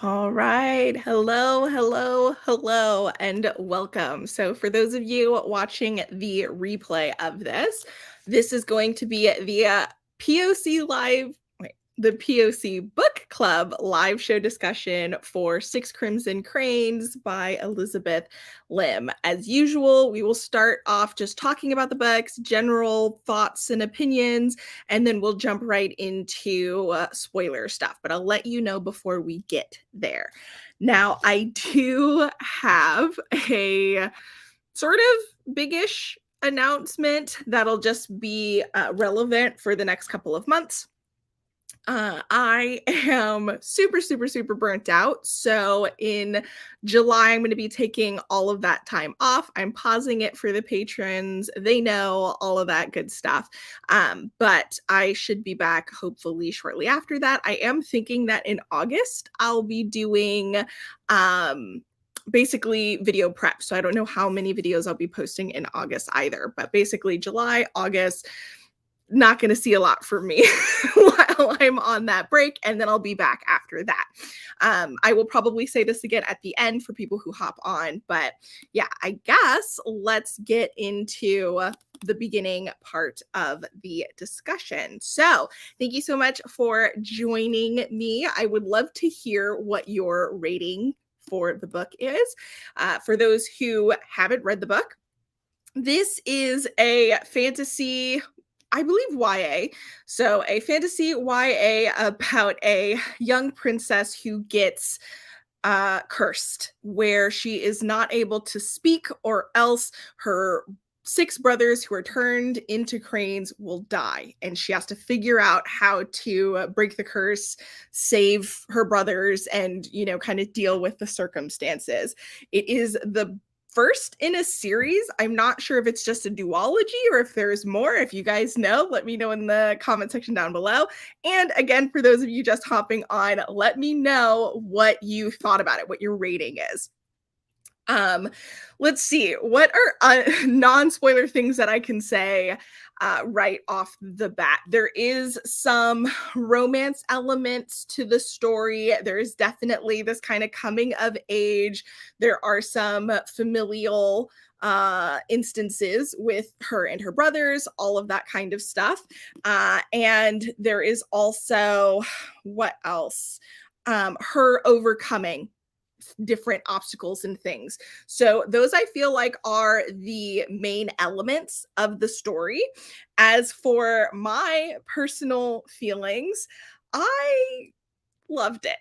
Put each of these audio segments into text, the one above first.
All right. Hello, hello, hello, and welcome. So, for those of you watching the replay of this is going to be the POC live, the POC Book Club live show discussion for Six Crimson Cranes by Elizabeth Lim. As usual, we will start off just talking about the books, general thoughts and opinions, and then we'll jump right into spoiler stuff. But I'll let you know before we get there. Now, I do have a sort of biggish announcement that'll just be relevant for the next couple of months. I am super, super, super burnt out. So in July, I'm going to be taking all of that time off. I'm pausing it for the patrons. They know all of that good stuff. But I should be back hopefully shortly after that. I am thinking that in August, I'll be doing basically video prep. So I don't know how many videos I'll be posting in August either, but basically July, August, not going to see a lot from me while I'm on that break, and then I'll be back after that. I will probably say this again at the end for people who hop on, but yeah, I guess let's get into the beginning part of the discussion. So thank you so much for joining me. I would love to hear what your rating for the book is. For those who haven't read the book, this is a fantasy, I believe YA. So a fantasy YA about a young princess who gets cursed, where she is not able to speak, or else her 6 brothers who are turned into cranes will die. And she has to figure out how to break the curse, save her brothers, and, kind of deal with the circumstances. It is the first in a series. I'm not sure if it's just a duology or if there's more. If you guys know, let me know in the comment section down below. And again, for those of you just hopping on, let me know what you thought about it, what your rating is. Let's see. What are non-spoiler things that I can say right off the bat? There is some romance elements to the story. There is definitely this kind of coming of age. There are some familial instances with her and her brothers, all of that kind of stuff. And there is also, what else? Her overcoming different obstacles and things. So those I feel like are the main elements of the story. As for my personal feelings, I loved it.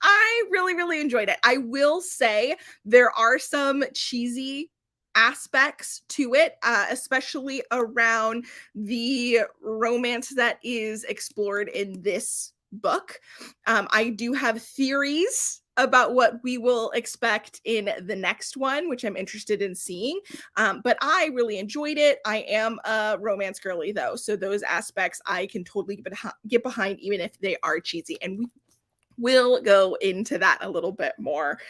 I really, really enjoyed it. I will say there are some cheesy aspects to it, especially around the romance that is explored in this book. I do have theories about what we will expect in the next one, which I'm interested in seeing. But I really enjoyed it. I am a romance girly though, so those aspects I can totally get behind, even if they are cheesy. And we will go into that a little bit more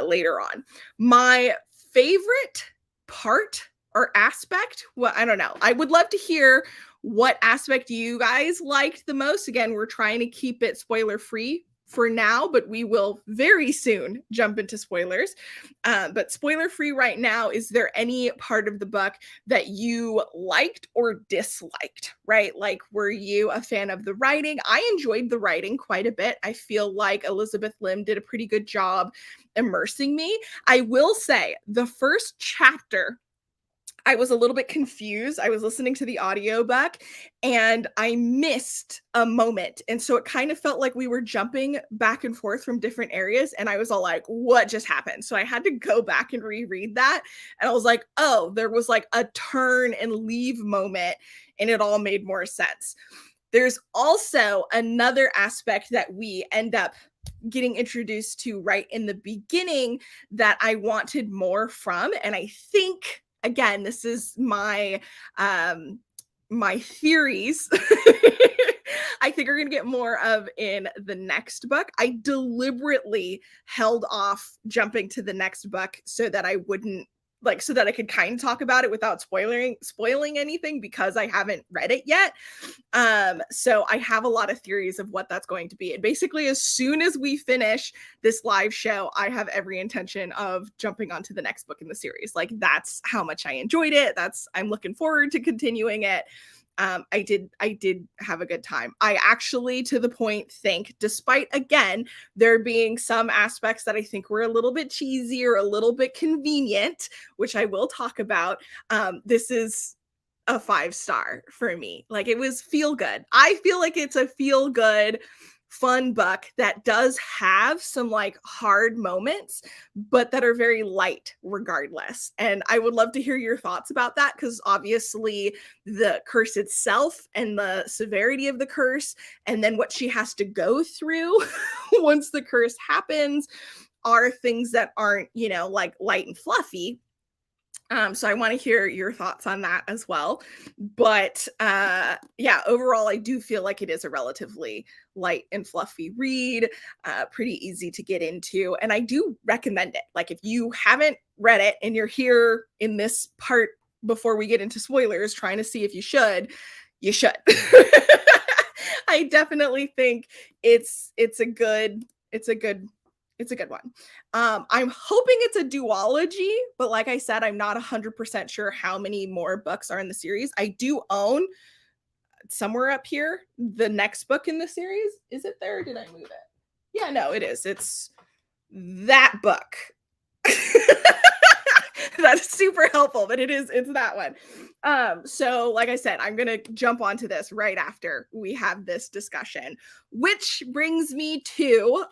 later on. My favorite part or aspect, well, I don't know. I would love to hear what aspect you guys liked the most. Again, we're trying to keep it spoiler free for now, but we will very soon jump into spoilers. But spoiler free right now, is there any part of the book that you liked or disliked, right? Like, were you a fan of the writing? I enjoyed the writing quite a bit. I feel like Elizabeth Lim did a pretty good job immersing me. I will say the first chapter, I was a little bit confused. I was listening to the audiobook and I missed a moment. And so it kind of felt like we were jumping back and forth from different areas. And I was all like, what just happened? So I had to go back and reread that. And I was like, oh, there was like a turn and leave moment, and it all made more sense. There's also another aspect that we end up getting introduced to right in the beginning that I wanted more from. And I think, again, this is my my theories. I think we're going to get more of in the next book. I deliberately held off jumping to the next book so that I wouldn't like so that I could kind of talk about it without spoiling anything because I haven't read it yet. So I have a lot of theories of what that's going to be. And basically, as soon as we finish this live show, I have every intention of jumping onto the next book in the series. Like that's how much I enjoyed it. I'm looking forward to continuing it. I did have a good time. I actually, to the point, think, despite again there being some aspects that I think were a little bit cheesy or a little bit convenient, which I will talk about, this is a 5-star for me. Like it was feel good. I feel like it's a feel good, fun book that does have some like hard moments, but that are very light regardless. And I would love to hear your thoughts about that because obviously the curse itself and the severity of the curse, and then what she has to go through once the curse happens, are things that aren't, like light and fluffy. So I want to hear your thoughts on that as well. But yeah, overall, I do feel like it is a relatively light and fluffy read, pretty easy to get into. And I do recommend it. Like if you haven't read it and you're here in this part before we get into spoilers, trying to see if you should, you should. I definitely think it's a good one. I'm hoping it's a duology, but like I said, I'm not 100% sure how many more books are in the series. I do own somewhere up here the next book in the series. Is it there or did I move it? Yeah, no, it is. It's that book. That's super helpful, but it's that one. So like I said, I'm gonna jump onto this right after we have this discussion, which brings me to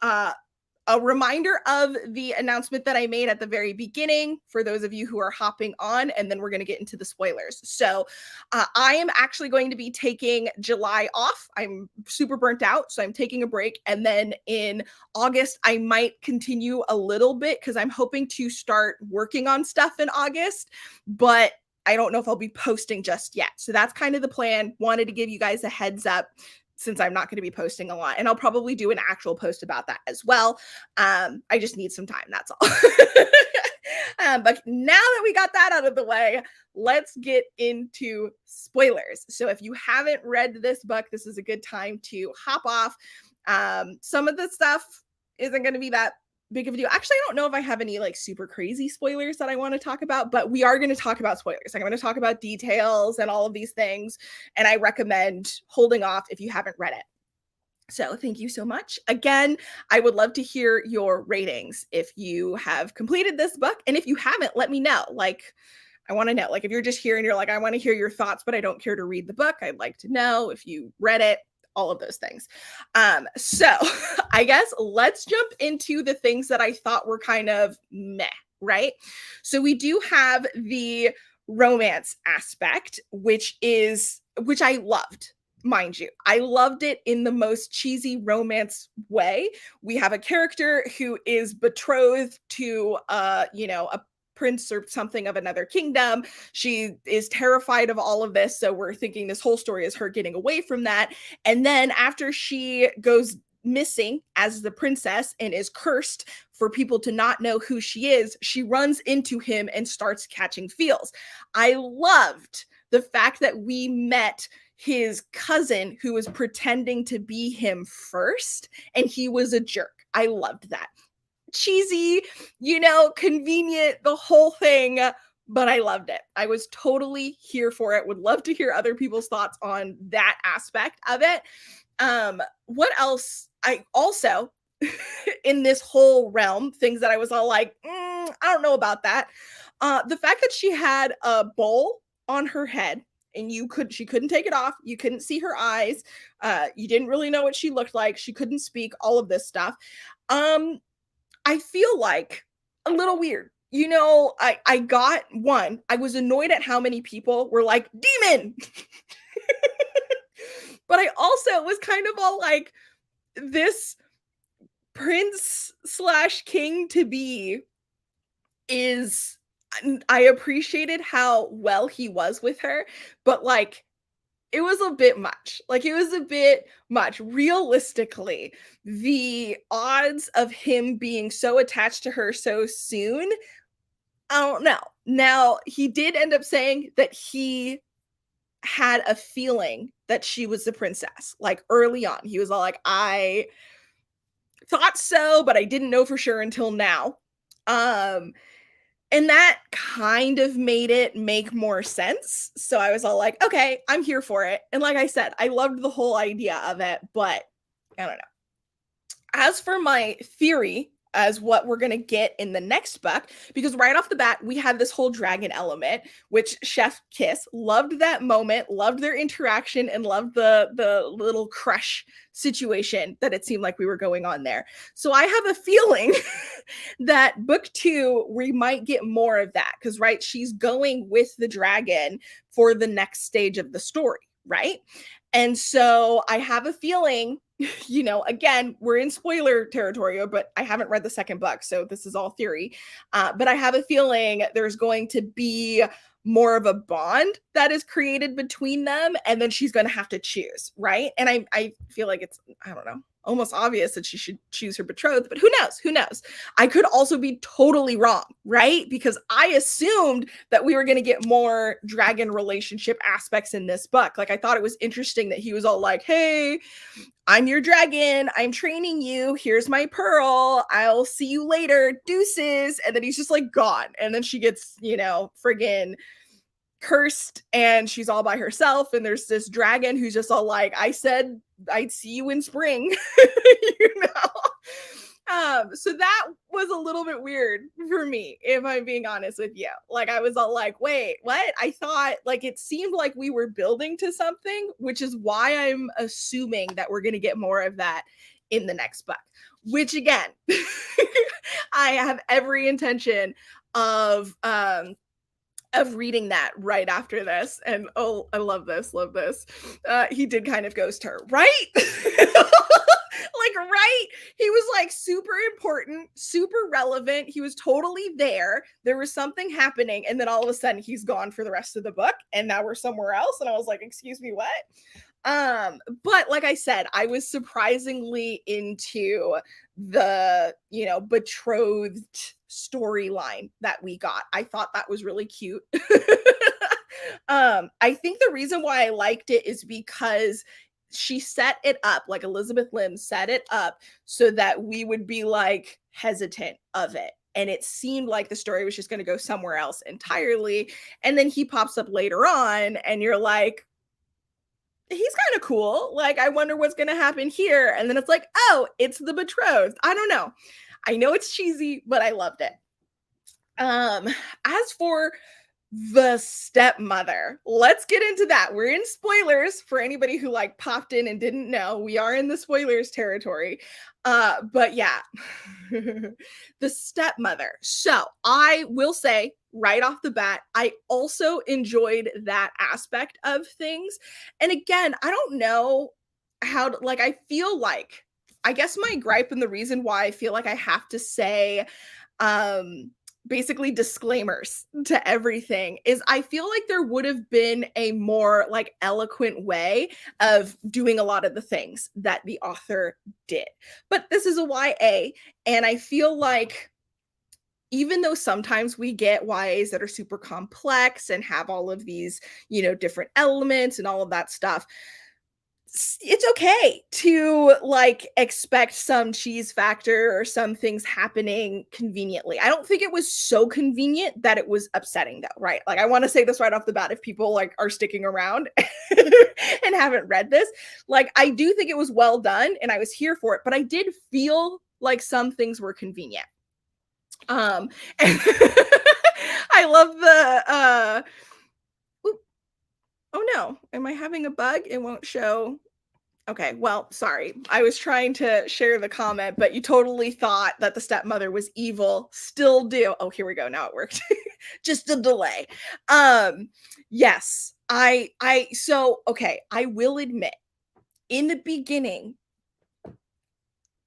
a reminder of the announcement that I made at the very beginning for those of you who are hopping on, and then we're going to get into the spoilers. So I am actually going to be taking July off. I'm super burnt out, so I'm taking a break. And then in August, I might continue a little bit because I'm hoping to start working on stuff in August, but I don't know if I'll be posting just yet. So that's kind of the plan. Wanted to give you guys a heads up since I'm not going to be posting a lot. And I'll probably do an actual post about that as well. I just need some time, that's all. But now that we got that out of the way, let's get into spoilers. So if you haven't read this book, this is a good time to hop off. Some of the stuff isn't going to be that big of a deal. Actually, I don't know if I have any like super crazy spoilers that I want to talk about, but we are going to talk about spoilers. Like I'm going to talk about details and all of these things. And I recommend holding off if you haven't read it. So thank you so much. Again, I would love to hear your ratings if you have completed this book. And if you haven't, let me know. Like, I want to know. Like if you're just here and you're like, I want to hear your thoughts, but I don't care to read the book, I'd like to know if you read it. All of those things. So I guess let's jump into the things that I thought were kind of meh, right? So we do have the romance aspect, which I loved. Mind you, I loved it in the most cheesy romance way. We have a character who is betrothed to a prince or something of another kingdom. She is terrified of all of this, so we're thinking this whole story is her getting away from that. And then after she goes missing as the princess and is cursed for people to not know who she is, she runs into him and starts catching feels. I loved the fact that we met his cousin who was pretending to be him first, and he was a jerk. I loved that. Cheesy, convenient, the whole thing, but I loved it. I was totally here for it. Would love to hear other people's thoughts on that aspect of it. What else? I also, in this whole realm, things that I was all like, I don't know about that. The fact that she had a bowl on her head and she couldn't take it off. You couldn't see her eyes. You didn't really know what she looked like. She couldn't speak, all of this stuff. I feel like a little weird. I got one. I was annoyed at how many people were like, demon. But I also was kind of all like, this prince / king to be is, I appreciated how well he was with her, but like, it was a bit much. Like, it was a bit much. Realistically, the odds of him being so attached to her so soon, I don't know. Now, he did end up saying that he had a feeling that she was the princess, like, early on. He was all like, "I thought so, but I didn't know for sure until now." Um, and that kind of made it make more sense. So I was all like, "Okay, I'm here for it." And like I said, I loved the whole idea of it, but I don't know. As for my theory as what we're going to get in the next book, because right off the bat we had this whole dragon element, which Chef Kiss loved that moment, loved their interaction, and loved the little crush situation that it seemed like we were going on there. So I have a feeling that book 2 we might get more of that, because right, she's going with the dragon for the next stage of the story, right? And so I have a feeling, again, we're in spoiler territory, but I haven't read the second book, so this is all theory. But I have a feeling there's going to be more of a bond that is created between them, and then she's going to have to choose, right? And I feel like it's, I don't know, almost obvious that she should choose her betrothed, but who knows? Who knows? I could also be totally wrong, right? Because I assumed that we were going to get more dragon relationship aspects in this book. Like, I thought it was interesting that he was all like, "Hey, I'm your dragon. I'm training you. Here's my pearl. I'll see you later. Deuces." And then he's just like gone. And then she gets, friggin' cursed and she's all by herself. And there's this dragon who's just all like, "I said I'd see you in spring." you know? So that was a little bit weird for me, if I'm being honest with you. Like, I was all like, "Wait, what?" I thought, like, it seemed like we were building to something, which is why I'm assuming that we're going to get more of that in the next book, which again, I have every intention of reading that right after this. And oh, I love this, love this. He did kind of ghost her, right? Like, right? He was like super important, super relevant. He was totally there. There was something happening. And then all of a sudden he's gone for the rest of the book. And now we're somewhere else. And I was like, "Excuse me, what?" But like I said, I was surprisingly into the, betrothed storyline that we got. I thought that was really cute. I think the reason why I liked it is because she set it up, like Elizabeth Lim set it up so that we would be like hesitant of it. And it seemed like the story was just going to go somewhere else entirely. And then he pops up later on, and you're like, "He's kind of cool. Like, I wonder what's going to happen here." And then it's like, "Oh, it's the betrothed." I don't know. I know it's cheesy, but I loved it. As for the stepmother, let's get into that. We're in spoilers for anybody who like popped in and didn't know. We are in the spoilers territory. But yeah, the stepmother. So I will say right off the bat, I also enjoyed that aspect of things. And again, I don't know how to, like, I feel like, I guess my gripe and the reason why I feel like I have to say, basically disclaimers to everything, is I feel like there would have been a more like eloquent way of doing a lot of the things that the author did. But this is a YA, and I feel like even though sometimes we get YAs that are super complex and have all of these, different elements and all of that stuff, it's okay to like expect some cheese factor or some things happening conveniently. I don't think it was so convenient that it was upsetting though, right? Like, I want to say this right off the bat, if people like are sticking around and haven't read this, like, I do think it was well done and I was here for it, but I did feel like some things were convenient. And I love the oh no, am I having a bug? It won't show. Okay, well, sorry. I was trying to share the comment, but you totally thought that the stepmother was evil. Still do. Oh, here we go. Now it worked. Just a delay. Yes. So okay, I will admit, in the beginning,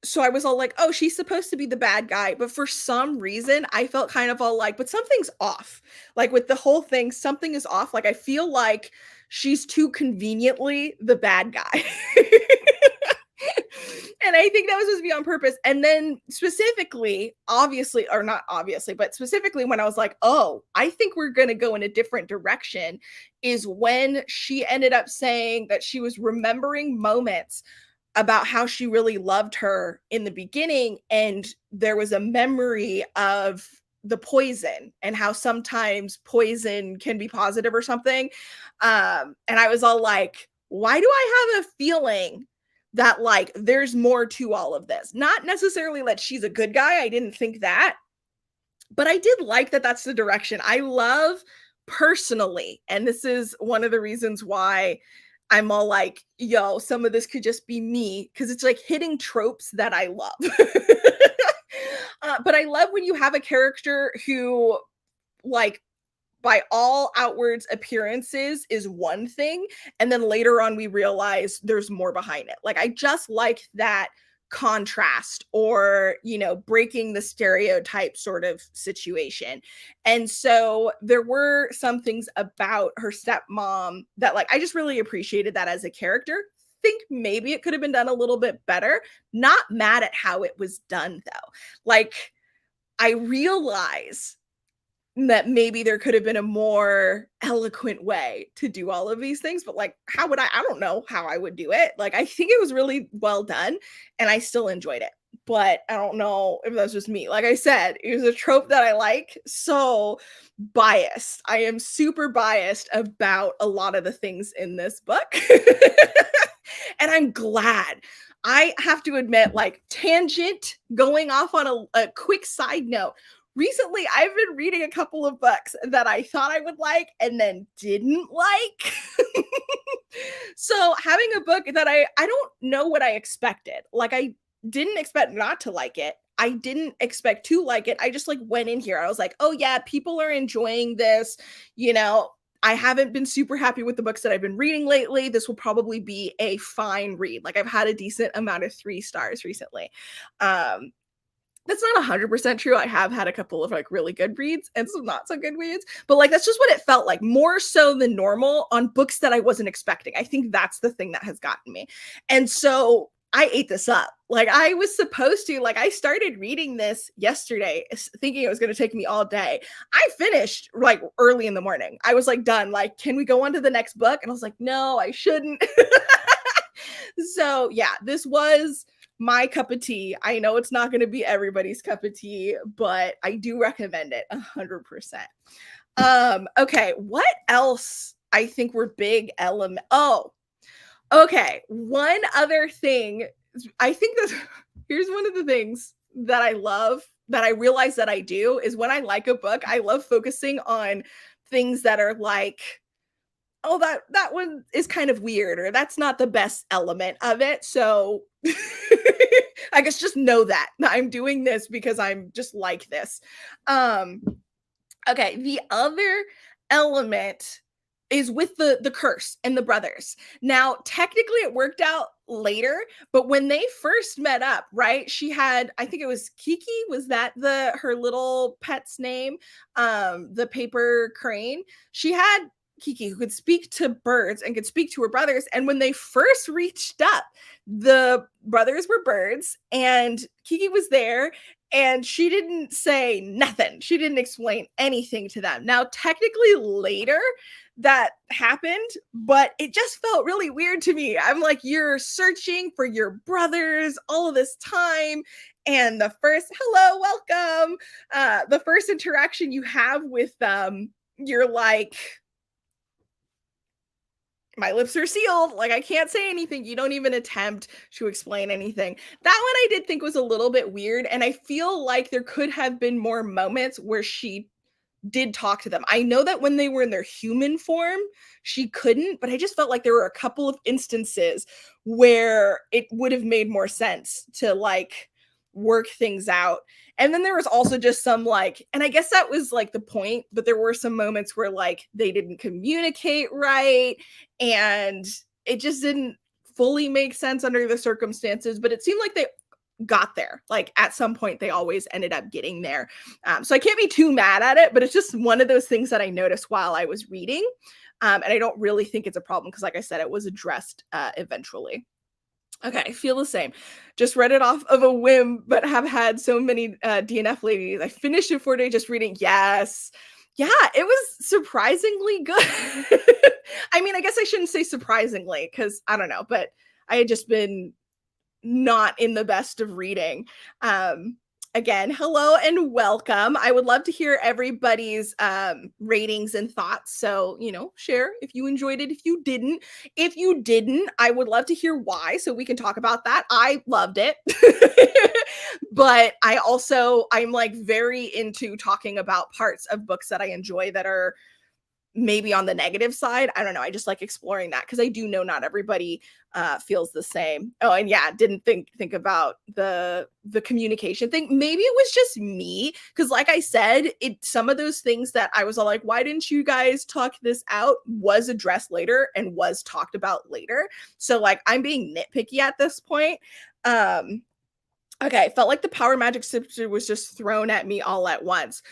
so I was all like, "Oh, she's supposed to be the bad guy." But for some reason, I felt kind of all like, "But something's off." Like, with the whole thing, something is off. Like, I feel like she's too conveniently the bad guy. And I think that was supposed to be on purpose. And then specifically, obviously, or not obviously, but specifically when I was like, oh, I think we're going to go in a different direction, is when she ended up saying that she was remembering moments about how she really loved her in the beginning. And there was a memory of the poison and how sometimes poison can be positive or something. And I was all like, why do I have a feeling that like there's more to all of this? Not necessarily that she's a good guy. I didn't think that, but I did like that that's the direction. I love personally, and this is one of the reasons why I'm all like, yo, some of this could just be me because it's like hitting tropes that I love. But I love when you have a character who, like, by all outwards appearances is one thing, and then later on we realize there's more behind it. Like, I just like that contrast, or breaking the stereotype sort of situation. And so there were some things about her stepmom that, like, I just really appreciated that as a character. Think maybe it could have been done a little bit better. Not mad at how it was done though. Like, I realize that maybe there could have been a more eloquent way to do all of these things, but like, how would I don't know how I would do it. Like, I think it was really well done and I still enjoyed it, but I don't know if that's just me. Like I said, it was a trope that I like. So biased. I am super biased about a lot of the things in this book. And I'm glad. I have to admit, like, tangent, going off on a quick side note. Recently, I've been reading a couple of books that I thought I would like and then didn't like. So having a book that I don't know what I expected. Like, I didn't expect not to like it. I didn't expect to like it. I just like went in here. I was like, oh yeah, people are enjoying this. I haven't been super happy with the books that I've been reading lately. This will probably be a fine read. Like, I've had a decent amount of 3 stars recently. That's not 100% true. I have had a couple of like really good reads and some not so good reads, but like that's just what it felt like, more so than normal on books that I wasn't expecting. I think that's the thing that has gotten me. And so I ate this up. Like, I was supposed to, like, I started reading this yesterday thinking it was going to take me all day. I finished like early in the morning. I was like done. Like, can we go on to the next book? And I was like, no, I shouldn't. So yeah, this was my cup of tea. I know it's not going to be everybody's cup of tea, but I do recommend it 100%. Okay, what else I think were big element? Oh, okay. One other thing, I think that here's one of the things that I love, that I realize that I do, is when I like a book, I love focusing on things that are like, oh, that one is kind of weird, or that's not the best element of it. So I guess just know that I'm doing this because I'm just like this. Okay, the other element is with the curse and the brothers. Now, technically it worked out later, but when they first met up, right? She had, I think it was Kiki, was that her little pet's name? The paper crane. She had Kiki, who could speak to birds and could speak to her brothers. And when they first reached up, the brothers were birds and Kiki was there, and she didn't say nothing. She didn't explain anything to them. Now, technically later that happened, but it just felt really weird to me. I'm like, you're searching for your brothers all of this time, and the first hello, welcome, the first interaction you have with them, you're like, my lips are sealed. Like, I can't say anything. You don't even attempt to explain anything. That one I did think was a little bit weird. And I feel like there could have been more moments where she did talk to them. I know that when they were in their human form, she couldn't, but I just felt like there were a couple of instances where it would have made more sense to like work things out. And then there was also just some like, and I guess that was like the point, but there were some moments where like they didn't communicate right, and it just didn't fully make sense under the circumstances, but it seemed like they got there. Like, at some point they always ended up getting there. So I can't be too mad at it, but it's just one of those things that I noticed while I was reading. And I don't really think it's a problem because, like I said, it was addressed eventually. Okay, I feel the same. Just read it off of a whim, but have had so many DNF ladies. I finished it 4 days just reading. Yes. Yeah, it was surprisingly good. I mean, I guess I shouldn't say surprisingly because I don't know, but I had just been not in the best of reading. Um, Again, hello and welcome. I would love to hear everybody's ratings and thoughts. So, share if you enjoyed it, if you didn't. If you didn't, I would love to hear why so we can talk about that. I loved it. But I'm like very into talking about parts of books that I enjoy that are maybe on the negative side. I don't know. I just like exploring that because I do know not everybody feels the same. Oh, and yeah, didn't think about the communication thing. Maybe it was just me because, like I said, some of those things that I was all like, why didn't you guys talk this out? Was addressed later and was talked about later. So like, I'm being nitpicky at this point. Okay, felt like the power magic scepter was just thrown at me all at once.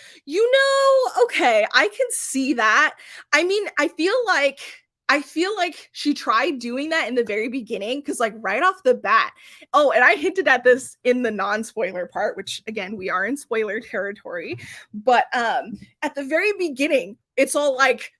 Okay, I can see that. I mean, I feel like she tried doing that in the very beginning because like right off the bat. Oh, and I hinted at this in the non-spoiler part, which again, we are in spoiler territory, but at the very beginning, it's all like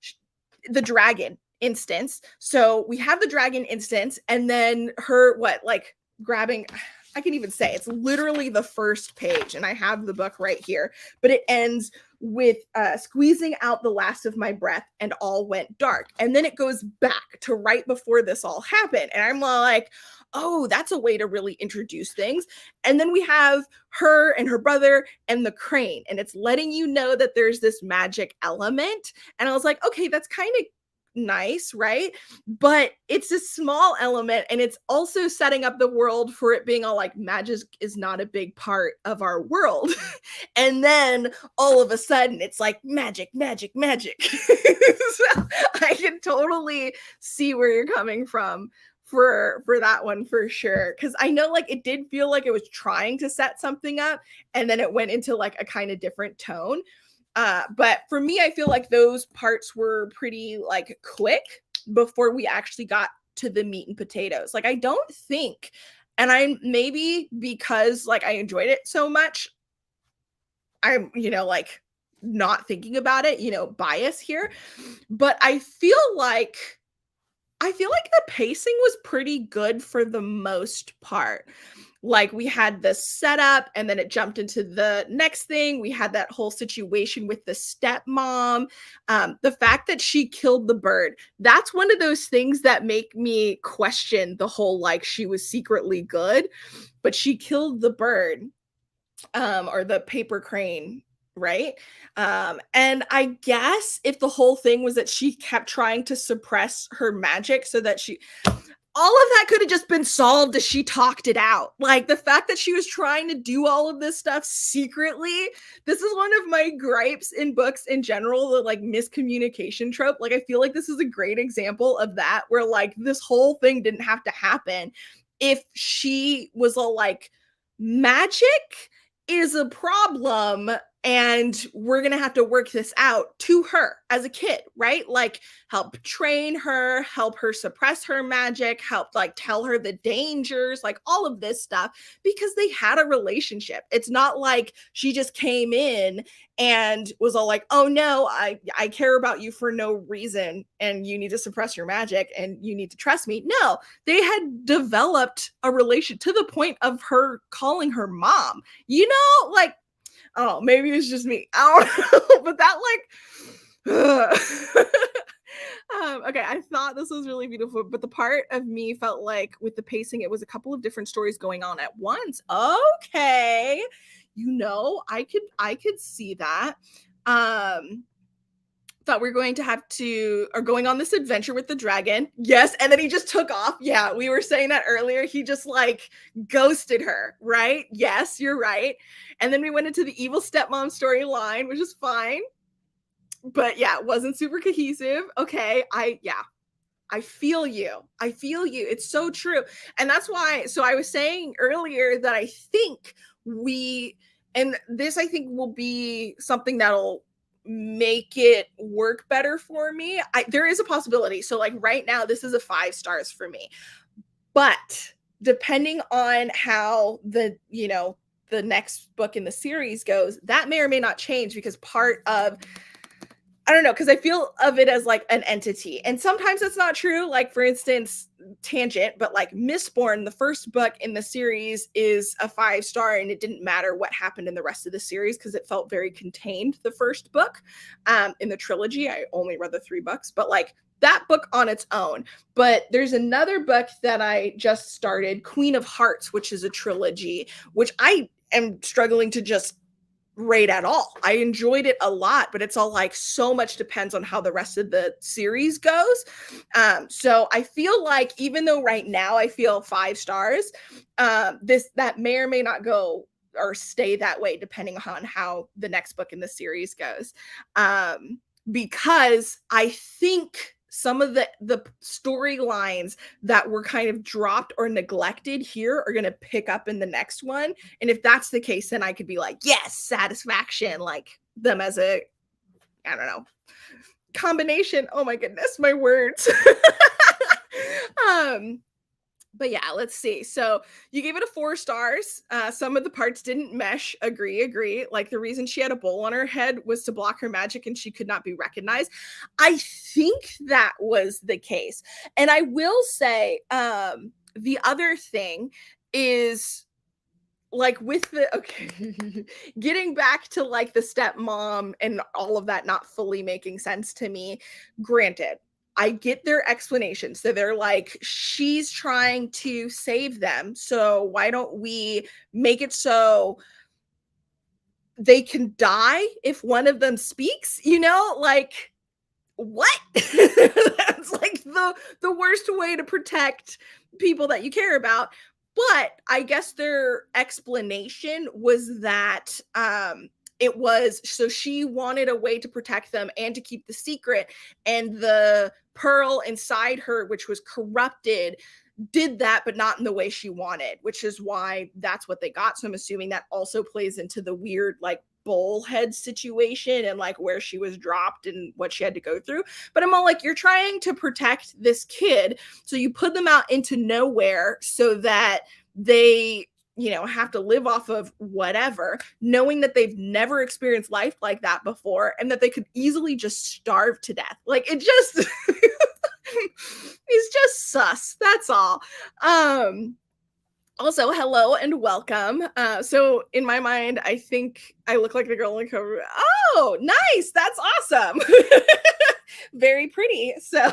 the dragon instance. So we have the dragon instance and then her like grabbing, I can even say it's literally the first page, and I have the book right here, but it ends with squeezing out the last of my breath and all went dark. And then it goes back to right before this all happened. And I'm like, oh, that's a way to really introduce things. And then we have her and her brother and the crane, and it's letting you know that there's this magic element. And I was like, okay, that's kind of nice, right? But it's a small element and it's also setting up the world for it being all like magic is not a big part of our world. And then all of a sudden it's like magic, magic, magic. So I can totally see where you're coming from for that one for sure, because I know like it did feel like it was trying to set something up and then it went into like a kind of different tone. But for me, I feel like those parts were pretty like quick before we actually got to the meat and potatoes. Like I don't think, and I maybe because like I enjoyed it so much, I'm like not thinking about it, bias here. But I feel like the pacing was pretty good for the most part. Like we had the setup and then it jumped into the next thing. We had that whole situation with the stepmom. The fact that she killed the bird, that's one of those things that make me question the whole like she was secretly good, but she killed the bird, or the paper crane, right? And I guess if the whole thing was that she kept trying to suppress her magic so that all of that could have just been solved as she talked it out. Like the fact that she was trying to do all of this stuff secretly. This is one of my gripes in books in general, the like miscommunication trope. Like I feel like this is a great example of that, where like this whole thing didn't have to happen if she was all like, magic is a problem and we're going to have to work this out to her as a kid, right? Like help train her, help her suppress her magic, help like tell her the dangers, like all of this stuff, because they had a relationship. It's not like she just came in and was all like, oh no, I care about you for no reason and you need to suppress your magic and you need to trust me. No, they had developed a relation to the point of her calling her mom, like, oh, maybe it's just me. I don't know, but that like, okay, I thought this was really beautiful, but the part of me felt like with the pacing, it was a couple of different stories going on at once. Okay, I could see that. Thought we were going to have to or going on this adventure with the dragon. Yes, and then he just took off. Yeah, we were saying that earlier. He just like ghosted her, right? Yes, you're right. And then we went into the evil stepmom storyline, which is fine. But yeah, it wasn't super cohesive. Okay, I feel you. I feel you. It's so true. And that's why, so I was saying earlier that I think and this I think will be something that'll make it work better for me. There is a possibility. So like right now, this is a 5 stars for me. But depending on how the next book in the series goes, that may or may not change, because part of, I don't know, because I feel of it as like an entity. And sometimes it's not true. Like, for instance, tangent, but like Mistborn, the first book in the series, is a 5-star, and it didn't matter what happened in the rest of the series because it felt very contained, the first book. In the trilogy, I only read the 3 books, but like that book on its own. But there's another book that I just started, Queen of Hearts, which is a trilogy, which I am struggling to just rate at all. I enjoyed it a lot, but it's all like so much depends on how the rest of the series goes. So I feel like, even though right now I feel 5 stars, that may or may not go or stay that way depending on how the next book in the series goes. Because I think some of the storylines that were kind of dropped or neglected here are going to pick up in the next one. And if that's the case, then I could be like, yes, satisfaction, like them as a, I don't know, combination. Oh my goodness, my words. But yeah, let's see. So you gave it a 4 stars. Some of the parts didn't mesh. Agree. Like, the reason she had a bowl on her head was to block her magic and she could not be recognized. I think that was the case. And I will say, the other thing is, like, with the, okay, getting back to like the stepmom and all of that not fully making sense to me. Granted, I get their explanation. So they're like, she's trying to save them, so why don't we make it so they can die if one of them speaks? Like, what? That's like the worst way to protect people that you care about. But I guess their explanation was that it was so she wanted a way to protect them and to keep the secret, and the pearl inside her, which was corrupted, did that, but not in the way she wanted, which is why that's what they got. So I'm assuming that also plays into the weird, like, bowl head situation and like where she was dropped and what she had to go through. But I'm all like, you're trying to protect this kid, so you put them out into nowhere so that they have to live off of whatever, knowing that they've never experienced life like that before, and that they could easily just starve to death. Like, it just it's just sus. That's all. Also, hello and welcome. So in my mind, I think I look like the girl on the cover. Oh, nice. That's awesome. Very pretty. So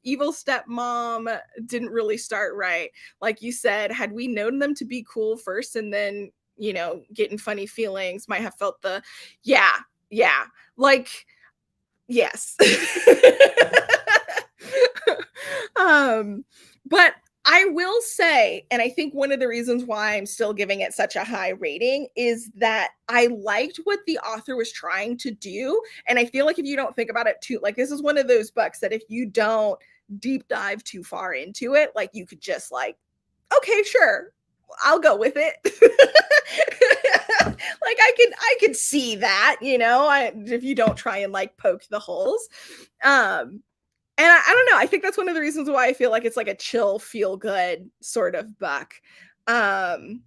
evil stepmom didn't really start right. Like you said, had we known them to be cool first and then, getting funny feelings, might have felt yeah. Like, yes. But I will say, and I think one of the reasons why I'm still giving it such a high rating is that I liked what the author was trying to do. And I feel like if you don't think about it too, like, this is one of those books that if you don't deep dive too far into it, like, you could just like, okay, sure, I'll go with it. Like, I could see that, if you don't try and like poke the holes. And I don't know. I think that's one of the reasons why I feel like it's like a chill, feel good sort of book. Okay,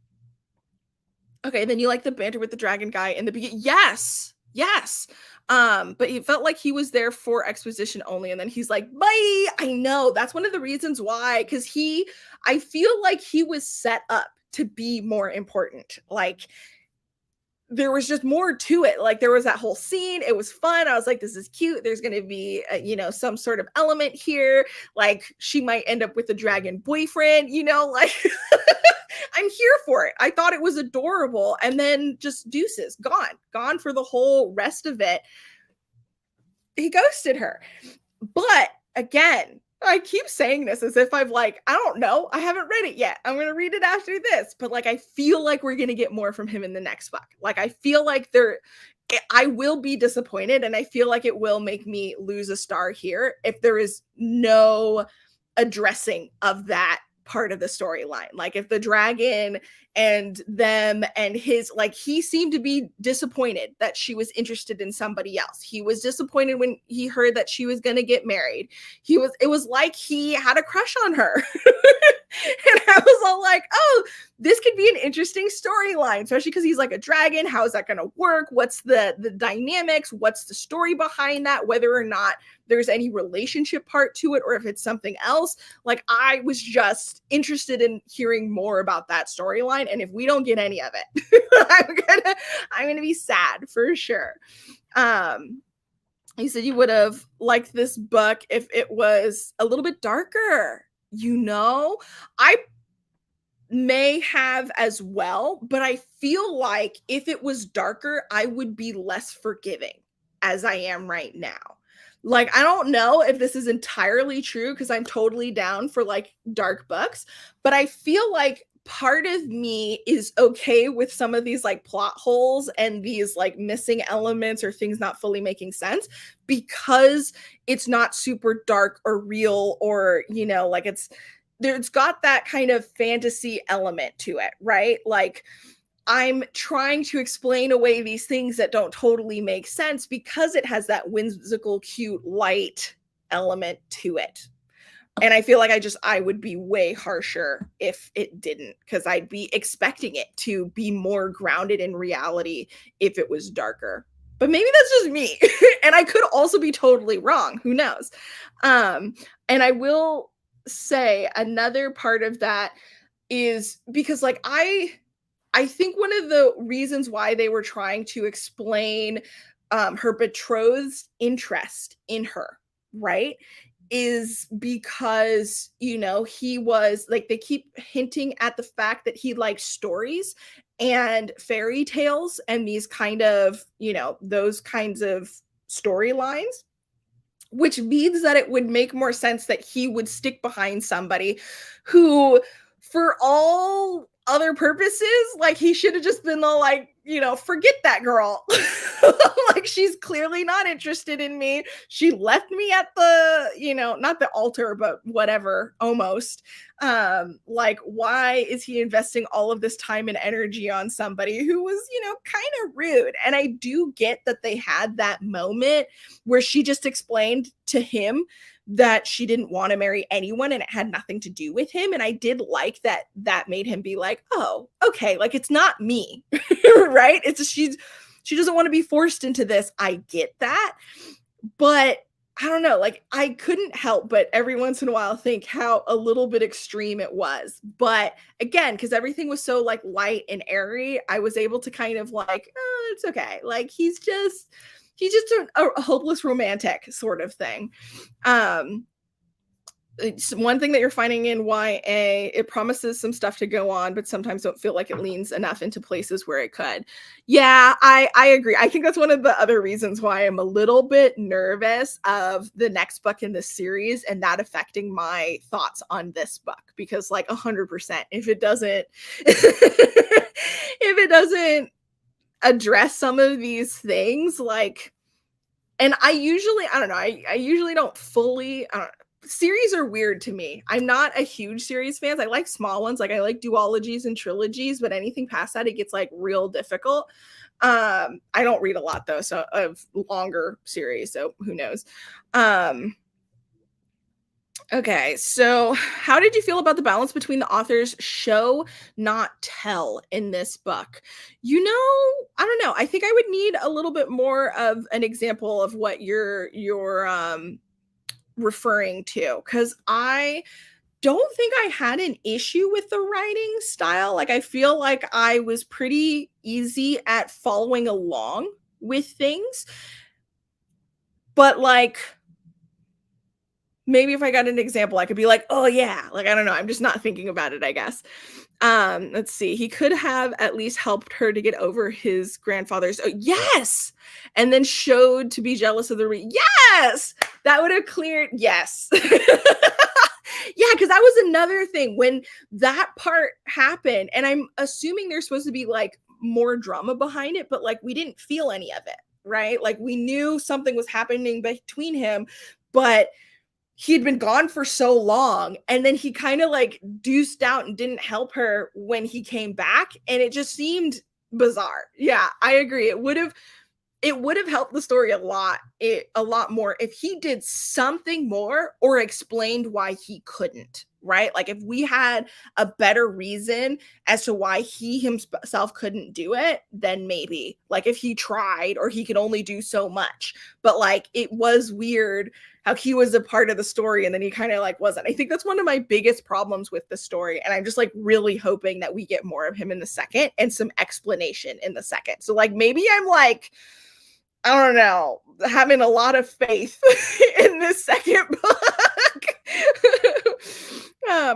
then you like the banter with the dragon guy in the beginning. Yes. But it felt like he was there for exposition only, and then he's like, bye. I know. That's one of the reasons why, because I feel like he was set up to be more important. Like, there was just more to it. Like, there was that whole scene. It was fun. I was like, this is cute. There's going to be, some sort of element here. Like, she might end up with a dragon boyfriend, like, I'm here for it. I thought it was adorable. And then just deuces, gone for the whole rest of it. He ghosted her. But again, I keep saying this as if I've like, I don't know. I haven't read it yet. I'm going to read it after this. But like, I feel like we're going to get more from him in the next book. Like, I feel like I will be disappointed, and I feel like it will make me lose a star here if there is no addressing of that part of the storyline. Like if the dragon and them and his, like, he seemed to be disappointed that she was interested in somebody else. He was disappointed when he heard that she was going to get married. It was like he had a crush on her. And I was all like, oh, this could be an interesting storyline, especially because he's like a dragon. How is that going to work? What's the dynamics? What's the story behind that? Whether or not there's any relationship part to it or if it's something else. Like, I was just interested in hearing more about that storyline. And if we don't get any of it, I'm gonna be sad for sure. You said you would have liked this book if it was a little bit darker. I may have as well, but I feel like if it was darker, I would be less forgiving as I am right now. Like, I don't know if this is entirely true because I'm totally down for like dark books, but I feel like part of me is okay with some of these like plot holes and these like missing elements or things not fully making sense because it's not super dark or real or, like it's got that kind of fantasy element to it, right? Like, I'm trying to explain away these things that don't totally make sense because it has that whimsical, cute, light element to it. And I feel like I would be way harsher if it didn't, because I'd be expecting it to be more grounded in reality if it was darker. But maybe that's just me. And I could also be totally wrong. Who knows? And I will say another part of that is because like I think one of the reasons why they were trying to explain her betrothed's interest in her, right, is because, he was like, they keep hinting at the fact that he likes stories and fairy tales and these kind of, those kinds of storylines, which means that it would make more sense that he would stick behind somebody who, for all other purposes, like, he should have just been all like, forget that girl. Like, she's clearly not interested in me. She left me at the, not the altar, but whatever, almost. Like, why is he investing all of this time and energy on somebody who was, kind of rude? And I do get that they had that moment where she just explained to him that she didn't want to marry anyone and it had nothing to do with him. And I did like that made him be like, oh, okay, like, it's not me. Right? It's just, she doesn't want to be forced into this. I get that. But I don't know, like, I couldn't help but every once in a while think how a little bit extreme it was. But again, because everything was so like light and airy, I was able to kind of like, oh, it's okay. Like, he's just a hopeless romantic sort of thing. It's one thing that you're finding in YA, it promises some stuff to go on, but sometimes don't feel like it leans enough into places where it could. Yeah, I agree. I think that's one of the other reasons why I'm a little bit nervous of the next book in this series and that affecting my thoughts on this book, because like 100%, if it doesn't, if it doesn't address some of these things, like, and I usually don't fully, series are weird to me. I'm not a huge series fan. I like small ones. Like, I like duologies and trilogies, but anything past that, it gets like real difficult. I don't read a lot though, so of longer series, so who knows. Okay, so how did you feel about the balance between the author's show, not tell in this book? I don't know. I think I would need a little bit more of an example of what you're referring to, because I don't think I had an issue with the writing style. Like, I feel like I was pretty easy at following along with things, but like, maybe if I got an example, I could be like, oh yeah, like, I don't know. I'm just not thinking about it, I guess. Let's see. He could have at least helped her to get over his grandfather's. Oh, yes. And then showed to be jealous of yes, that would have cleared. Yes. Yeah, because that was another thing when that part happened. And I'm assuming there's supposed to be like more drama behind it, but like, we didn't feel any of it, right? Like, we knew something was happening between him, but he'd been gone for so long, and then he kind of like deuced out and didn't help her when he came back, and it just seemed bizarre. Yeah, I agree. It would have helped the story a lot more if he did something more or explained why he couldn't, right? Like if we had a better reason as to why he himself couldn't do it, then maybe. Like if he tried or he could only do so much. But like it was weird how he was a part of the story and then he kind of like wasn't. I think that's one of my biggest problems with the story, and I'm just like really hoping that we get more of him in the second and some explanation in the second. So like maybe I'm like, I don't know, having a lot of faith in this second book.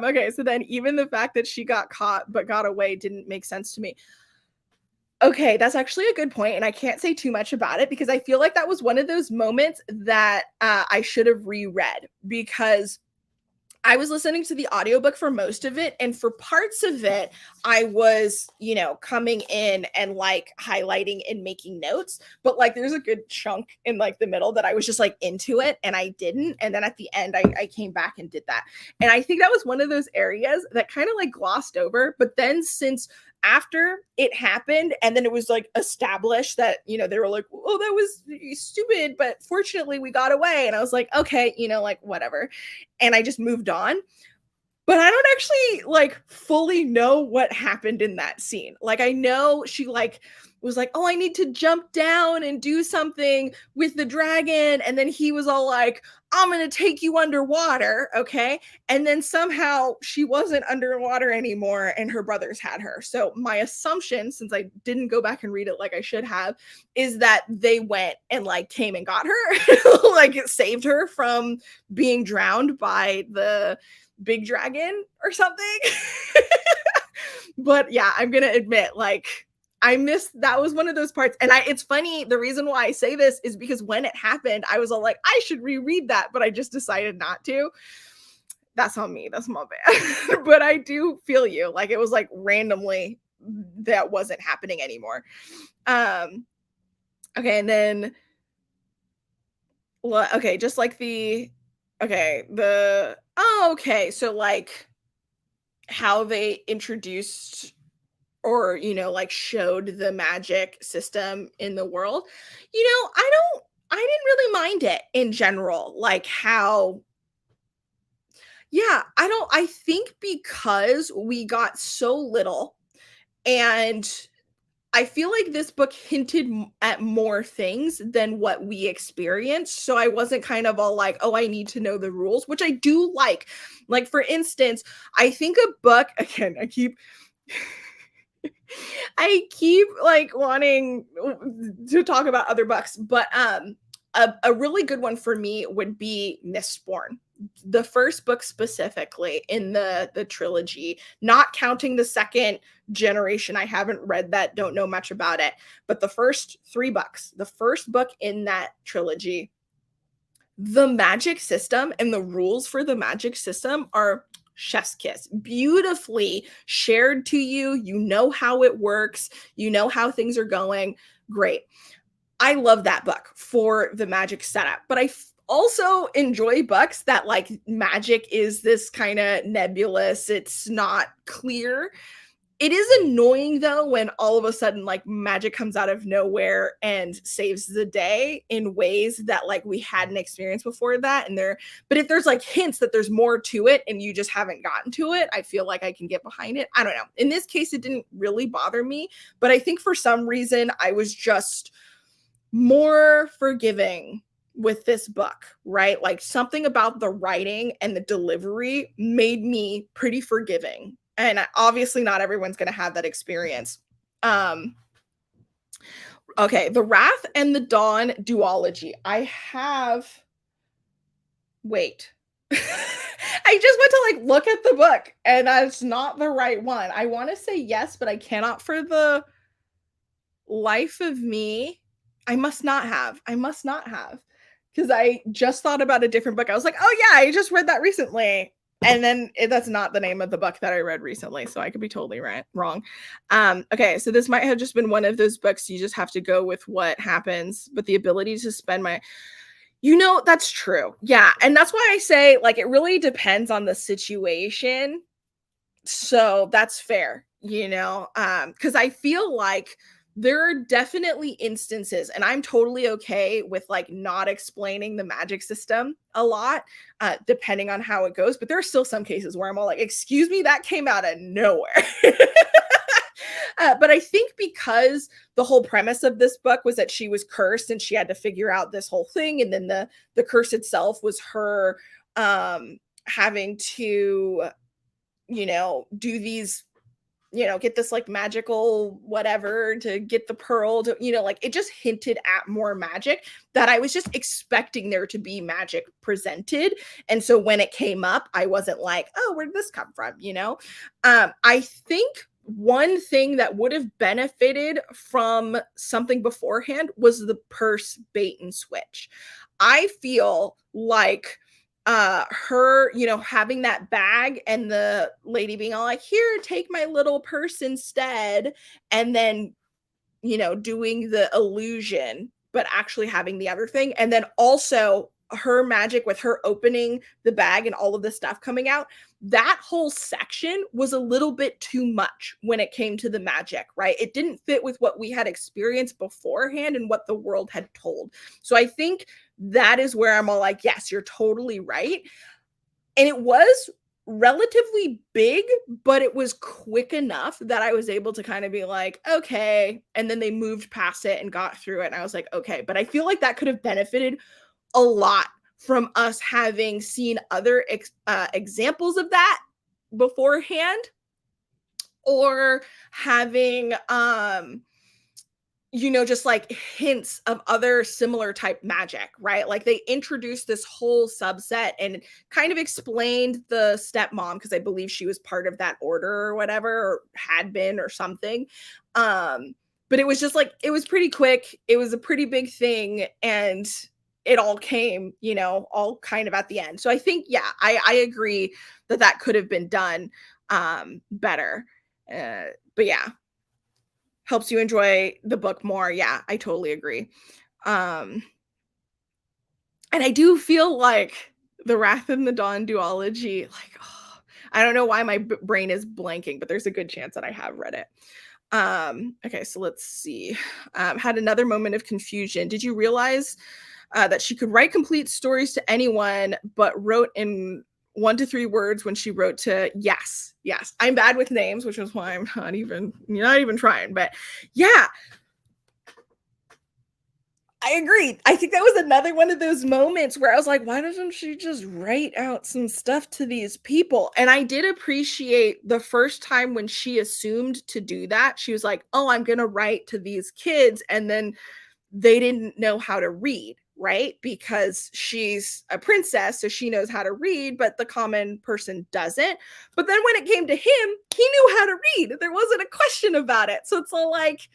Okay, so then even the fact that she got caught but got away didn't make sense to me. Okay, that's actually a good point, and I can't say too much about it because I feel like that was one of those moments that I should have reread, because I was listening to the audiobook for most of it, and for parts of it, I was, coming in and like highlighting and making notes. But like there's a good chunk in like the middle that I was just like into it and I didn't. And then at the end, I came back and did that. And I think that was one of those areas that kind of like glossed over. But then since after it happened and then it was like established that they were like, oh, that was stupid, but fortunately we got away, and I was like, okay, like whatever, and I just moved on. But I don't actually like fully know what happened in that scene. Like I know she like was like, oh, I need to jump down and do something with the dragon, and then he was all like, I'm gonna take you underwater, okay? And then somehow she wasn't underwater anymore and her brothers had her. So my assumption, since I didn't go back and read it like I should have, is that they went and like came and got her, like it saved her from being drowned by the big dragon or something. But yeah, I'm gonna admit, like, I missed that was one of those parts. And it's funny, the reason why I say this is because when it happened, I was all like, I should reread that, but I just decided not to. That's on me. That's my bad. But I do feel you. Like it was like randomly that wasn't happening anymore. Okay, and then okay, just like okay, so like how they introduced or like showed the magic system in the world. I didn't really mind it in general, like how yeah, I think because we got so little, and I feel like this book hinted at more things than what we experienced. So I wasn't kind of all like, oh, I need to know the rules, which I do like. Like, for instance, I think a book, again, I keep like wanting to talk about other books, but a really good one for me would be Mistborn, the first book specifically in the trilogy, not counting the second generation. I haven't read that, don't know much about it, but the first 3 books, the first book in that trilogy, the magic system and the rules for the magic system are chef's kiss, beautifully shared to you. You know how it works, you know how things are going. Great. I love that book for the magic setup, but I also enjoy books that like magic is this kind of nebulous, it's not clear. It is annoying though when all of a sudden like magic comes out of nowhere and saves the day in ways that like we hadn't experienced before that. But if there's like hints that there's more to it and you just haven't gotten to it, I feel like I can get behind it. I don't know. In this case, it didn't really bother me, but I think for some reason I was just more forgiving with this book, right? Like something about the writing and the delivery made me pretty forgiving. And obviously not everyone's going to have that experience. Okay, The Wrath and the Dawn duology. Wait. I just went to like look at the book and that's not the right one. I want to say yes, but I cannot for the life of me. I must not have. Because I just thought about a different book. I was like, oh yeah, I just read that recently. And then that's not the name of the book that I read recently. So I could be totally wrong. Okay, so this might have just been one of those books you just have to go with what happens. But the ability to spend That's true. Yeah, and that's why I say, like, it really depends on the situation. So that's fair, because I feel like there are definitely instances, and I'm totally okay with like not explaining the magic system a lot, depending on how it goes. But there are still some cases where I'm all like, "Excuse me, that came out of nowhere." But I think because the whole premise of this book was that she was cursed and she had to figure out this whole thing, and then the curse itself was her having to do these, get this like magical whatever to get the pearl to, like it just hinted at more magic that I was just expecting there to be magic presented. And so when it came up, I wasn't like, oh, where did this come from? I think one thing that would have benefited from something beforehand was the purse bait and switch. I feel like her, having that bag and the lady being all like, "Here, take my little purse instead," and then, doing the illusion, but actually having the other thing, and then also her magic with her opening the bag and all of the stuff coming out. That whole section was a little bit too much when it came to the magic, right? It didn't fit with what we had experienced beforehand and what the world had told. So I think that is where I'm all like, yes, you're totally right. And it was relatively big, but it was quick enough that I was able to kind of be like, okay. And then they moved past it and got through it. And I was like, okay. But I feel like that could have benefited a lot from us having seen other examples of that beforehand, or having just like hints of other similar type magic, right? Like they introduced this whole subset and kind of explained the stepmom, because I believe she was part of that order or whatever, or had been or something. But it was just like, it was pretty quick. It was a pretty big thing. And it all came, all kind of at the end. So I think, yeah, I agree that that could have been done better. But yeah, helps you enjoy the book more. Yeah, I totally agree. Um, and I do feel like the Wrath and the Dawn duology, like, oh, I don't know why my brain is blanking, but there's a good chance that I have read it. Okay, so let's see. Had another moment of confusion. Did you realize that she could write complete stories to anyone, but wrote in 1 to 3 words when she wrote to Yes. I'm bad with names, which is why I'm not even trying. But yeah, I agree. I think that was another one of those moments where I was like, why doesn't she just write out some stuff to these people? And I did appreciate the first time when she assumed to do that. She was like, oh, I'm going to write to these kids. And then they didn't know how to read, right? Because she's a princess, so she knows how to read, but the common person doesn't. But then when it came to him, he knew how to read. There wasn't a question about it. So it's all like,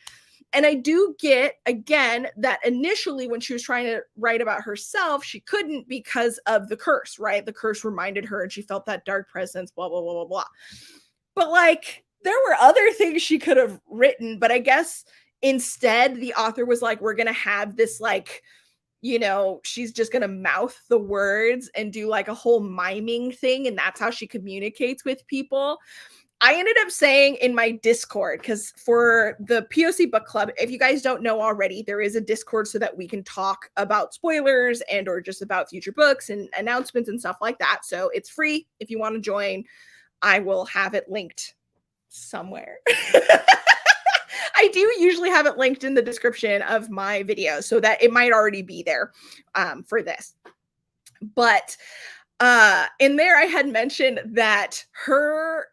and I do get, again, that initially when she was trying to write about herself, she couldn't because of the curse, right? The curse reminded her and she felt that dark presence, blah, blah, blah, blah, blah. But like, there were other things she could have written, but I guess instead the author was like, we're going to have this like, she's just going to mouth the words and do like a whole miming thing. And that's how she communicates with people. I ended up saying in my Discord, because for the POC book club, if you guys don't know already, there is a Discord so that we can talk about spoilers and or just about future books and announcements and stuff like that. So it's free if you want to join. I will have it linked somewhere. I do usually have it linked in the description of my video so that it might already be there for this. But in there, I had mentioned that her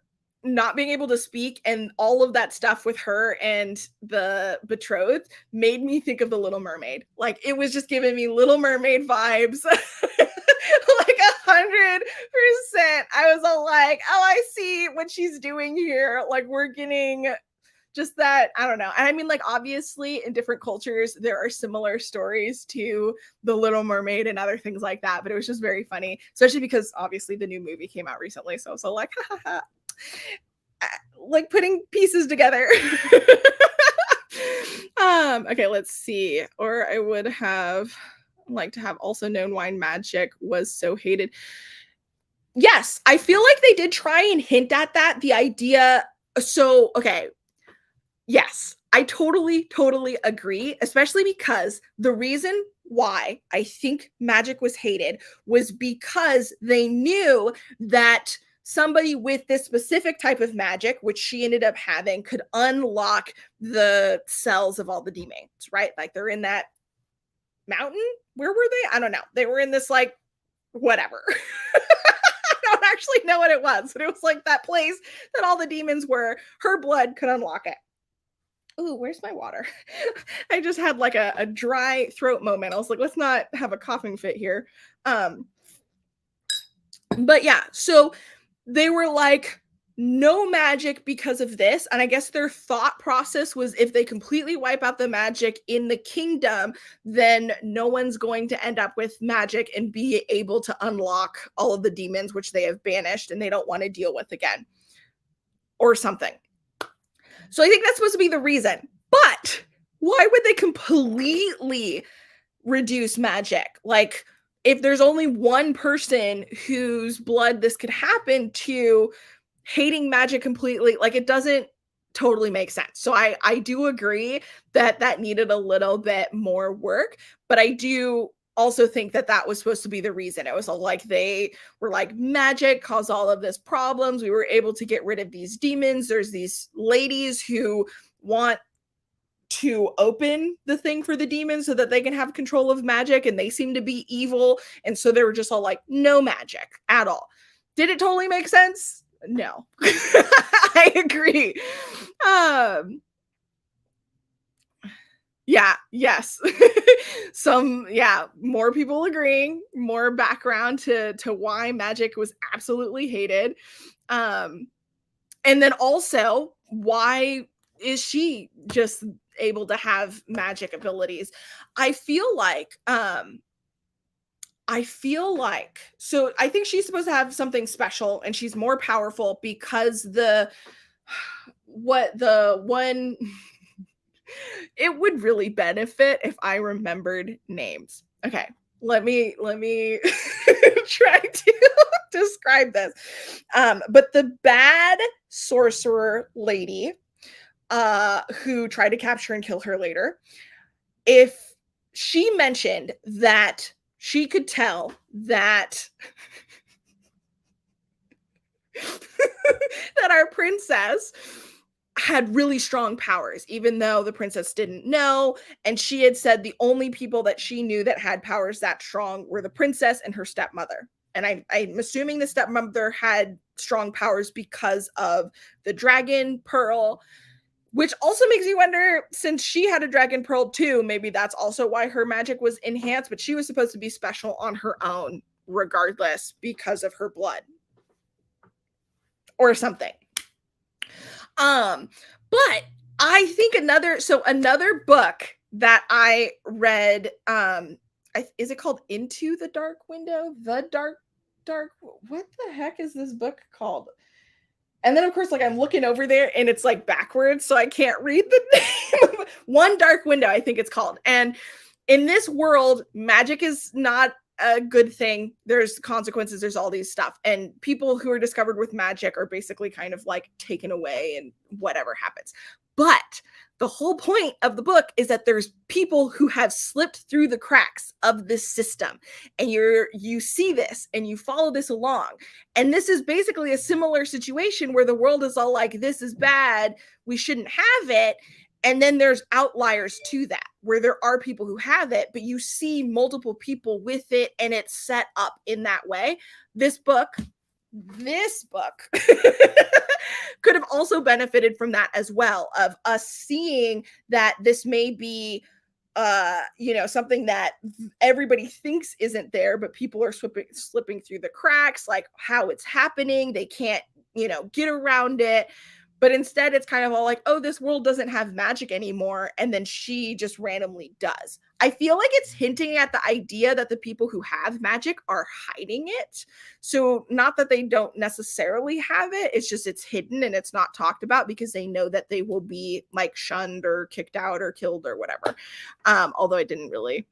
not being able to speak and all of that stuff with her and the betrothed made me think of the Little Mermaid. Like it was just giving me Little Mermaid vibes. Like 100%. I was all like, oh, I see what she's doing here. Like we're getting just that, I don't know. And I mean, like, obviously in different cultures, there are similar stories to the Little Mermaid and other things like that. But it was just very funny, especially because obviously the new movie came out recently. So like, ha ha ha. Like putting pieces together. Okay, let's see. Or I would have like to have also known why magic was so hated. Yes, I feel like they did try and hint at that. The idea. So, okay. Yes, I totally agree, especially because the reason why I think magic was hated was because they knew that somebody with this specific type of magic, which she ended up having, could unlock the cells of all the demons, right? Like they're in that mountain. Where were they? I don't know. They were in this like whatever. I don't actually know what it was, but it was like that place that all the demons were. Her blood could unlock it. Ooh, where's my water? I just had like a dry throat moment. I was like, let's not have a coughing fit here. But yeah, so they were like, no magic because of this. And I guess their thought process was if they completely wipe out the magic in the kingdom, then no one's going to end up with magic and be able to unlock all of the demons, which they have banished and they don't want to deal with again or something. So I think that's supposed to be the reason. But why would they completely reduce magic? Like, if there's only one person whose blood this could happen to, hating magic completely, like, it doesn't totally make sense. So I do agree that that needed a little bit more work, but I do also think that that was supposed to be the reason. It was all like they were like, magic caused all of this problems. We were able to get rid of these demons. There's these ladies who want to open the thing for the demons so that they can have control of magic, and they seem to be evil. And so they were just all like, no magic at all. Did it totally make sense? No. I agree. Yeah, yes. More people agreeing, more background to why magic was absolutely hated. And then also, why is she just able to have magic abilities? I feel like so I think she's supposed to have something special and she's more powerful because the one it would really benefit if I remembered names. Okay, let me try to describe this. But the bad sorcerer lady who tried to capture and kill her later, if she mentioned that she could tell that that our princess had really strong powers, even though the princess didn't know. And she had said the only people that she knew that had powers that strong were the princess and her stepmother. And I'm assuming the stepmother had strong powers because of the dragon pearl, which also makes me wonder, since she had a dragon pearl too, maybe that's also why her magic was enhanced, but she was supposed to be special on her own regardless because of her blood or something. But I think another book that I read, is it called Into the Dark Window? What the heck is this book called? And then of course, like, I'm looking over there and it's like backwards, so I can't read the name. One Dark Window, I think it's called. And in this world, magic is not a good thing. There's consequences, there's all these stuff. And people who are discovered with magic are basically kind of like taken away and whatever happens. But the whole point of the book is that there's people who have slipped through the cracks of this system. And you see this and you follow this along. And this is basically a similar situation where the world is all like, this is bad, we shouldn't have it. And then there's outliers to that, where there are people who have it, but you see multiple people with it, and it's set up in that way. This book could have also benefited from that as well, of us seeing that this may be something that everybody thinks isn't there, but people are slipping through the cracks, like how it's happening. They can't, get around it. But instead, it's kind of all like, oh, this world doesn't have magic anymore. And then she just randomly does. I feel like it's hinting at the idea that the people who have magic are hiding it. So not that they don't necessarily have it. It's just it's hidden and it's not talked about because they know that they will be like shunned or kicked out or killed or whatever. Although I didn't really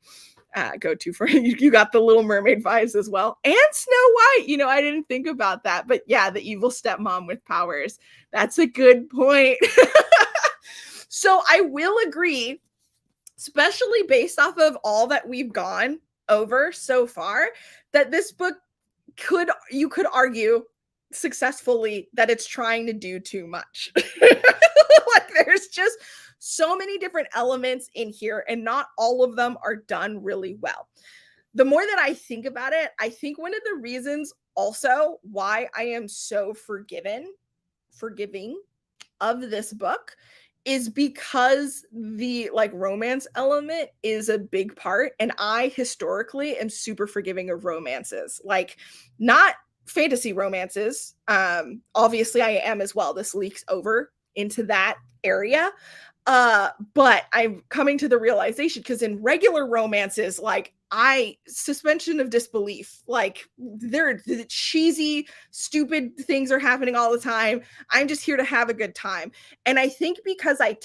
go to for you got the Little Mermaid vibes as well, and Snow White. I didn't think about that, but yeah, the evil stepmom with powers. That's a good point. So I will agree, especially based off of all that we've gone over so far, that this book you could argue successfully that it's trying to do too much. Like there's just so many different elements in here, and not all of them are done really well. The more that I think about it, I think one of the reasons also why I am so forgiving of this book is because the like romance element is a big part, and I historically am super forgiving of romances, like not fantasy romances. Obviously I am as well. This leaks over into that area. But I'm coming to the realization, because in regular romances, like suspension of disbelief, like the cheesy, stupid things are happening all the time. I'm just here to have a good time. And I think because I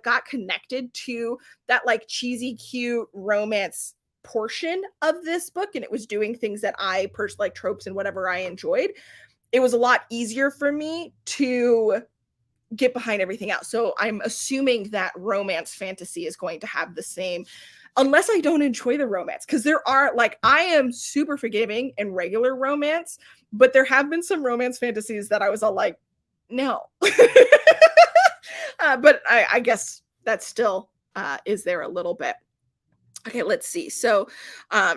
got connected to that like cheesy, cute romance portion of this book, and it was doing things that I personally like, tropes and whatever I enjoyed, it was a lot easier for me to get behind everything else. So I'm assuming that romance fantasy is going to have the same, unless I don't enjoy the romance. Because there are, like, I am super forgiving in regular romance, but there have been some romance fantasies that I was all like, no. But I guess that still is there a little bit. Okay, let's see. So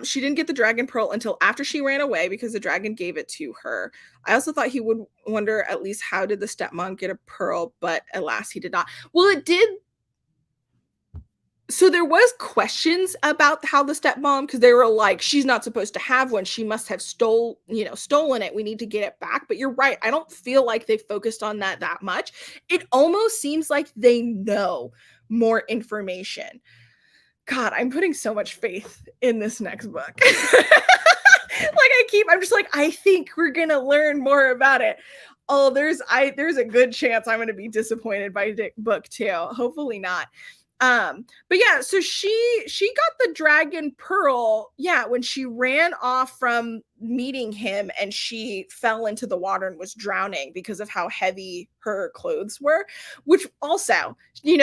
she didn't get the dragon pearl until after she ran away, because the dragon gave it to her. I also thought he would wonder at least how did the stepmom get a pearl, but alas, he did not. Well, it did. So there was questions about how the stepmom, because they were like, she's not supposed to have one. She must have stolen it. We need to get it back. But you're right. I don't feel like they focused on that much. It almost seems like they know more information. God, I'm putting so much faith in this next book. I'm just like, I think we're gonna learn more about it. Oh, there's a good chance I'm gonna be disappointed by book 2. Hopefully not. But yeah, so she got the dragon pearl, yeah, when she ran off from meeting him and she fell into the water and was drowning because of how heavy her clothes were, which also,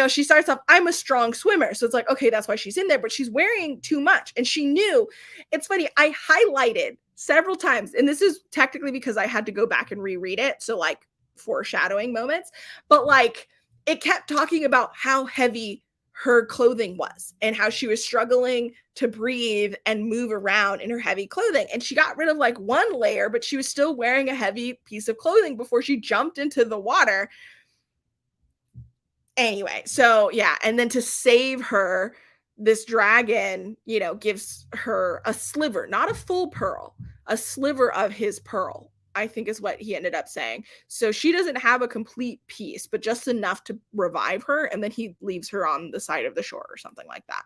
she starts off, I'm a strong swimmer. So it's like, okay, that's why she's in there, but she's wearing too much. And she knew. It's funny, I highlighted several times, and this is technically because I had to go back and reread it. So like foreshadowing moments, but like it kept talking about how heavy her clothing was and how she was struggling to breathe and move around in her heavy clothing. And she got rid of like one layer, but she was still wearing a heavy piece of clothing before she jumped into the water. Anyway, so yeah. And then to save her, this dragon, gives her a sliver, not a full pearl, a sliver of his pearl, I think is what he ended up saying. So she doesn't have a complete piece, but just enough to revive her. And then he leaves her on the side of the shore or something like that.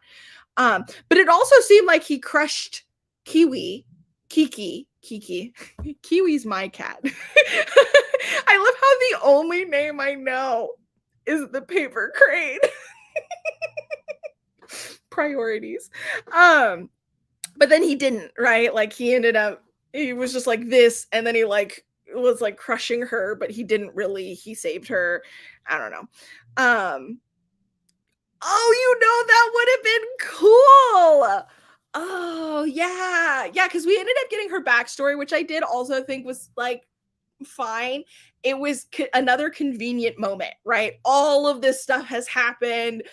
But it also seemed like he crushed Kiki. Kiwi's my cat. I love how the only name I know is the paper crane. Priorities. But then he didn't, right? Like he was just like this, and then he like was like crushing her, but he didn't really, he saved her. I don't know. That would have been cool. Oh yeah, because we ended up getting her backstory, which I did also think was like fine. It was another convenient moment, right? All of this stuff has happened,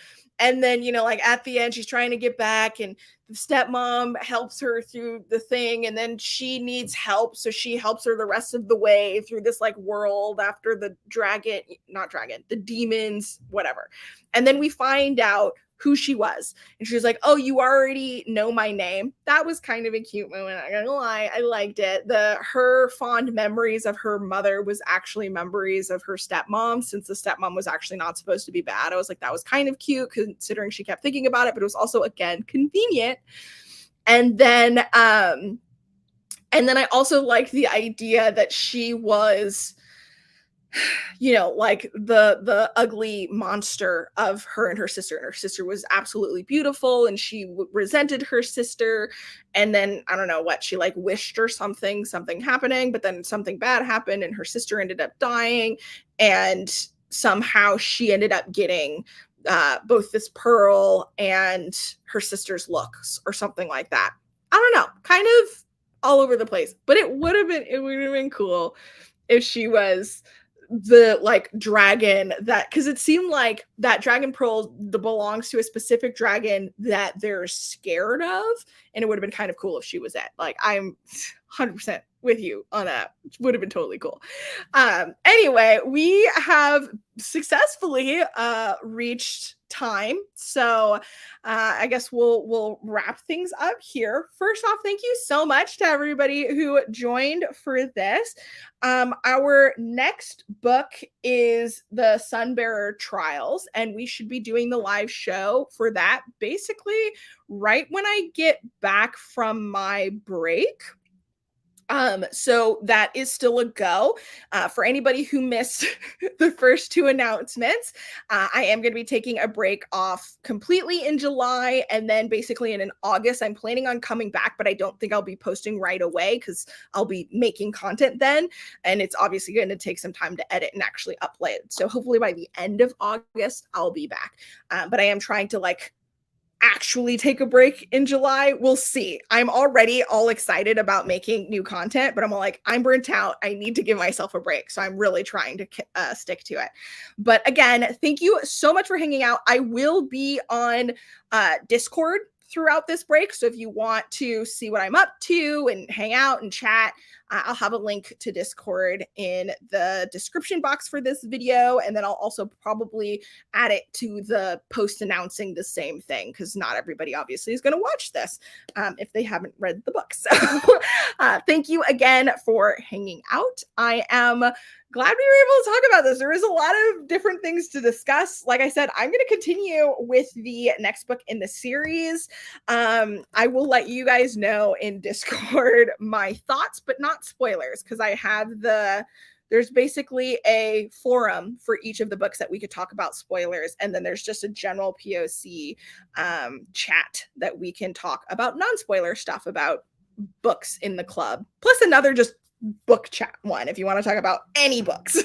and then like at the end she's trying to get back, and the stepmom helps her through the thing, and then she needs help, so she helps her the rest of the way through this like world after the the demons, whatever. And then we find out who she was, and she was like, oh, you already know my name. That was kind of a cute moment, I'm not gonna lie. I liked it. Her fond memories of her mother was actually memories of her stepmom, since the stepmom was actually not supposed to be bad. I was like, that was kind of cute considering she kept thinking about it, but it was also, again, convenient. And then I also liked the idea that she was you know, like the ugly monster of her and her sister. And her sister was absolutely beautiful, and she resented her sister. And then I don't know what she like wished or something happening, but then something bad happened, and her sister ended up dying, and somehow she ended up getting both this pearl and her sister's looks or something like that. I don't know, kind of all over the place, but it would have been cool if she was the like dragon that, because it seemed like that dragon pearl belongs to a specific dragon that they're scared of, and it would have been kind of cool if she was it. Like, I'm 100% with you on that. Would have been totally cool. Anyway, we have successfully reached time, so I guess we'll wrap things up here. First off, thank you so much to everybody who joined for this. Our next book is the Sunbearer Trials, and we should be doing the live show for that basically right when I get back from my break. So that is still a go. For anybody who missed the first two announcements, I am going to be taking a break off completely in July, and then basically in August, I'm planning on coming back, but I don't think I'll be posting right away because I'll be making content then, and it's obviously going to take some time to edit and actually upload. So hopefully by the end of August, I'll be back. But I am trying to like actually take a break in July. We'll see. I'm already all excited about making new content, but I'm all like, I'm burnt out. I need to give myself a break. So I'm really trying to stick to it. But again, thank you so much for hanging out. I will be on Discord throughout this break. So if you want to see what I'm up to and hang out and chat, I'll have a link to Discord in the description box for this video. And then I'll also probably add it to the post announcing the same thing, because not everybody obviously is going to watch this if they haven't read the book. So thank you again for hanging out. I am glad we were able to talk about this. There is a lot of different things to discuss. Like I said, I'm going to continue with the next book in the series. I will let you guys know in Discord my thoughts, but not spoilers, because I have there's basically a forum for each of the books that we could talk about spoilers, and then there's just a general POC chat that we can talk about non-spoiler stuff about books in the club, plus another just book chat one if you want to talk about any books.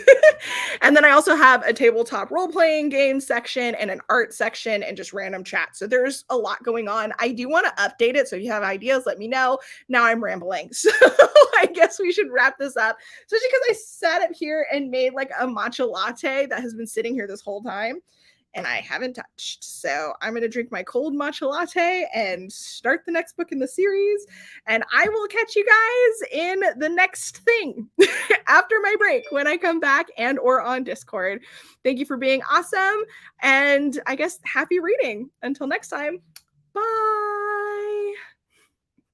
And then I also have a tabletop role-playing game section and an art section and just random chat. So there's a lot going on. I do want to update it, so if you have ideas, let me know. Now I'm rambling, so I guess we should wrap this up, especially because I sat up here and made like a matcha latte that has been sitting here this whole time and I haven't touched. So I'm going to drink my cold matcha latte and start the next book in the series. And I will catch you guys in the next thing after my break when I come back and or on Discord. Thank you for being awesome. And I guess happy reading. Until next time. Bye.